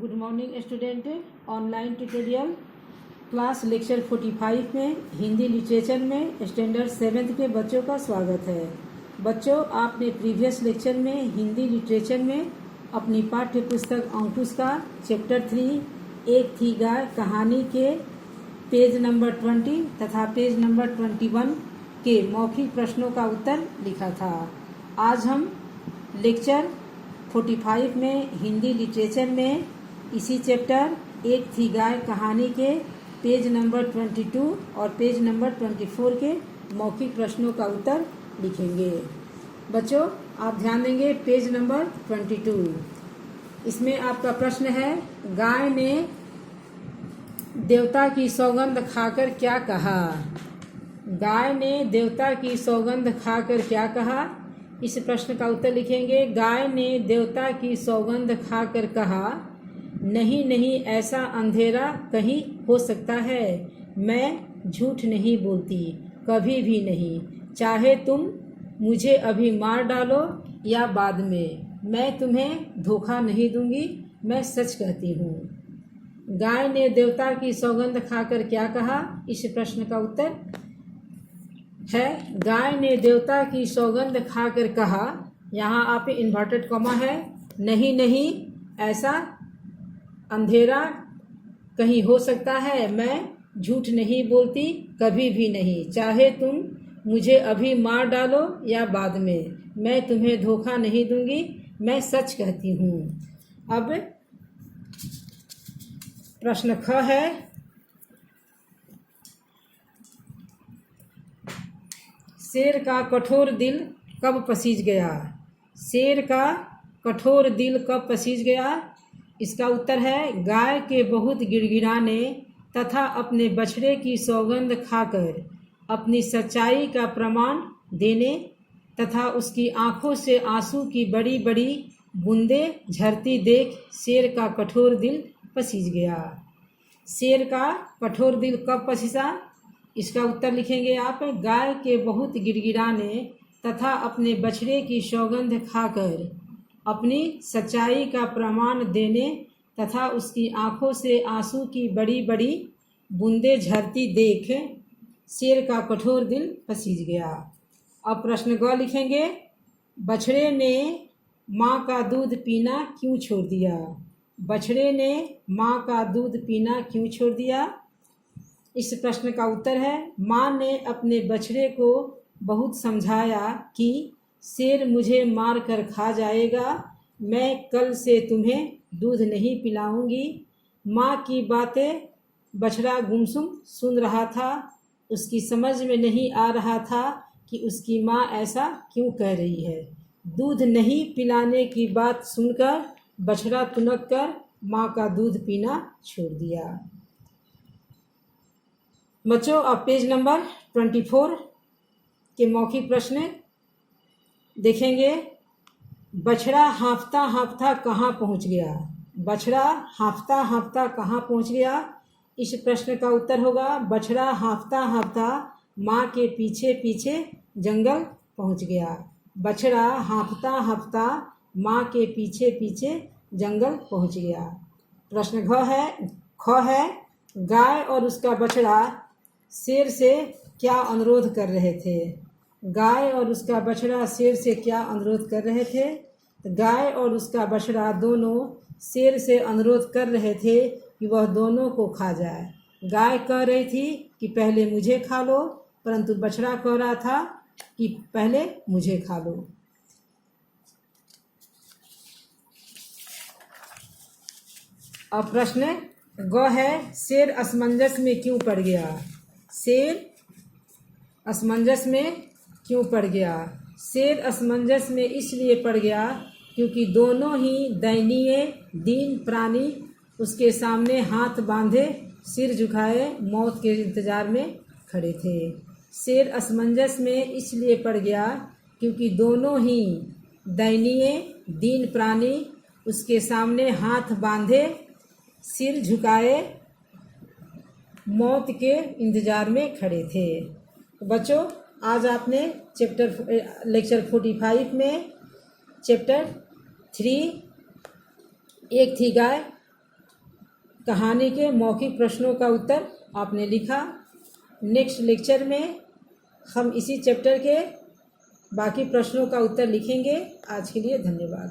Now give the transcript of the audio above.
Good morning student. Online tutorial class lecture 45 में Hindi literature में standard 7th के बच्चों का स्वागत है। बच्चों, आपने प्रीवियस लेक्चर में हिंदी लिटरेचर में अपनी पाठ्य पुस्तक अंकुश का चैप्टर 3 एक थी गाय कहानी के पेज नंबर 20 तथा पेज नंबर 21 के मौखिक प्रश्नों का उत्तर लिखा था। आज हम लेक्चर 45 में हिंदी लिटरेचर में इसी चैप्टर एक थी गाय कहानी के पेज नंबर 22 और पेज नंबर 24 के मौखिक प्रश्नों का उत्तर लिखेंगे। बच्चों, आप ध्यान देंगे पेज नंबर 22। इसमें आपका प्रश्न है, गाय ने देवता की सौगंध खाकर क्या कहा। गाय ने देवता की सौगंध खाकर क्या कहा, इस प्रश्न का उत्तर लिखेंगे। गाय ने देवता की सौगंध खाकर कहा, नहीं नहीं ऐसा अंधेरा कहीं हो सकता है। मैं झूठ नहीं बोलती, कभी भी नहीं। चाहे तुम मुझे अभी मार डालो या बाद में, मैं तुम्हें धोखा नहीं दूंगी, मैं सच कहती हूँ। गाय ने देवता की सौगंध खाकर क्या कहा, इस प्रश्न का उत्तर है गाय ने देवता की सौगंध खाकर कहा, यहाँ आप इन्वर्टेड कॉमा है, नहीं नहीं ऐसा अंधेरा कहीं हो सकता है। मैं झूठ नहीं बोलती, कभी भी नहीं। चाहे तुम मुझे अभी मार डालो या बाद में, मैं तुम्हें धोखा नहीं दूंगी, मैं सच कहती हूँ। अब प्रश्न ख है, शेर का कठोर दिल कब पसीज गया। शेर का कठोर दिल कब पसीज गया, इसका उत्तर है गाय के बहुत गिड़गिड़ाने तथा अपने बछड़े की सौगंध खाकर अपनी सच्चाई का प्रमाण देने तथा उसकी आंखों से आंसू की बड़ी बड़ी बूंदें झरती देख शेर का कठोर दिल पसीज गया। शेर का कठोर दिल कब पसीजा, इसका उत्तर लिखेंगे आप, गाय के बहुत गिड़गिड़ाने तथा अपने बछड़े की सौगंध खाकर अपनी सच्चाई का प्रमाण देने तथा उसकी आंखों से आंसू की बड़ी बड़ी बूंदें झरती देख शेर का कठोर दिल पसीज गया। अब प्रश्न ग लिखेंगे, बछड़े ने माँ का दूध पीना क्यों छोड़ दिया। बछड़े ने माँ का दूध पीना क्यों छोड़ दिया, इस प्रश्न का उत्तर है माँ ने अपने बछड़े को बहुत समझाया कि शेर मुझे मार कर खा जाएगा, मैं कल से तुम्हें दूध नहीं पिलाऊंगी। माँ की बातें बछड़ा गुमसुम सुन रहा था, उसकी समझ में नहीं आ रहा था कि उसकी माँ ऐसा क्यों कह रही है। दूध नहीं पिलाने की बात सुनकर बछड़ा तुनक कर माँ का दूध पीना छोड़ दिया। बच्चों, अब पेज नंबर 24 के मौखिक प्रश्न देखेंगे। बछड़ा हाँफता हाँफता कहाँ पहुँच गया। बछड़ा हाँफता हाँफता कहाँ पहुँच गया, इस प्रश्न का उत्तर होगा बछड़ा हाँफता हाँफता माँ के पीछे पीछे जंगल पहुँच गया। बछड़ा हाँफता हाँफता माँ के पीछे पीछे जंगल पहुँच गया। प्रश्न ख है, गाय और उसका बछड़ा शेर से क्या अनुरोध कर रहे थे। गाय और उसका बछड़ा शेर से क्या अनुरोध कर रहे थे। गाय और उसका बछड़ा दोनों शेर से अनुरोध कर रहे थे कि वह दोनों को खा जाए। गाय कह रही थी कि पहले मुझे खा लो, परंतु बछड़ा कह रहा था कि पहले मुझे खा लो। अब प्रश्न ग है, शेर असमंजस में क्यों पड़ गया। शेर असमंजस में क्यों पड़ गया। शेर असमंजस में इसलिए पड़ गया क्योंकि दोनों ही दयनीय दीन प्राणी उसके सामने हाथ बांधे सिर झुकाए मौत के इंतजार में खड़े थे। शेर असमंजस में इसलिए पड़ गया क्योंकि दोनों ही दयनीय दीन प्राणी उसके सामने हाथ बांधे सिर झुकाए मौत के इंतजार में खड़े थे। बच्चों, आज आपने लेक्चर 45 में चैप्टर 3 एक थी गाय कहानी के मौखिक प्रश्नों का उत्तर आपने लिखा। नेक्स्ट लेक्चर में हम इसी चैप्टर के बाकी प्रश्नों का उत्तर लिखेंगे। आज के लिए धन्यवाद।